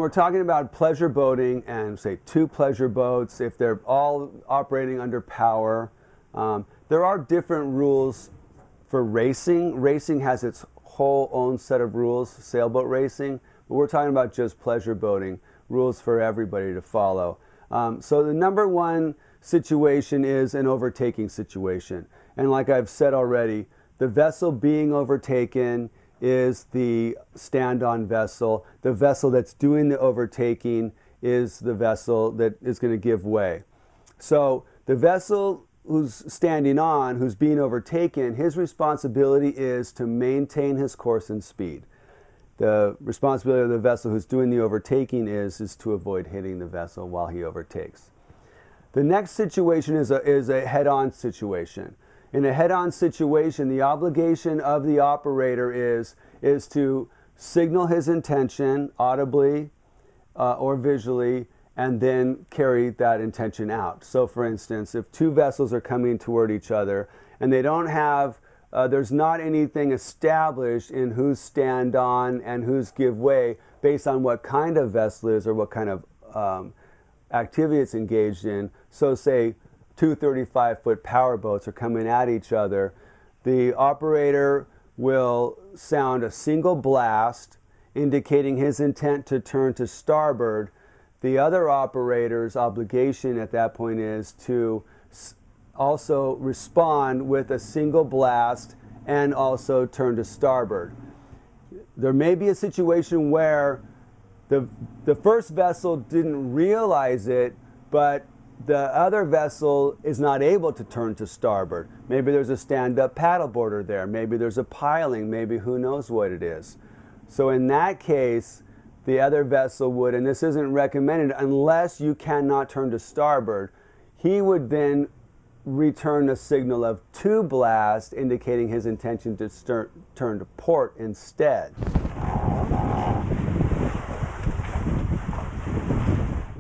we're talking about pleasure boating and say 2 pleasure boats, if they're all operating under power, there are different rules for racing. Racing has its whole own set of rules, sailboat racing, but we're talking about just pleasure boating, rules for everybody to follow. So the number one situation is an overtaking situation. And like I've said already, the vessel being overtaken is the stand-on vessel. The vessel that's doing the overtaking is the vessel that is going to give way. So the vessel who's standing on, who's being overtaken, his responsibility is to maintain his course and speed. The responsibility of the vessel who's doing the overtaking is to avoid hitting the vessel while he overtakes. The next situation is a head-on situation. In a head-on situation, the obligation of the operator is to signal his intention audibly or visually, and then carry that intention out. So for instance, if 2 vessels are coming toward each other and they don't have, there's not anything established in who's stand on and who's give way based on what kind of vessel it is or what kind of activity it's engaged in. So say 2 35-foot power boats are coming at each other, the operator will sound a single blast indicating his intent to turn to starboard. The other operator's obligation at that point is to also respond with a single blast and also turn to starboard. There may be a situation where the first vessel didn't realize it, but the other vessel is not able to turn to starboard. Maybe there's a stand-up paddleboarder there. Maybe there's a piling. Maybe who knows what it is. So in that case, the other vessel would, and this isn't recommended unless you cannot turn to starboard, he would then return a signal of 2 blasts indicating his intention to turn to port instead.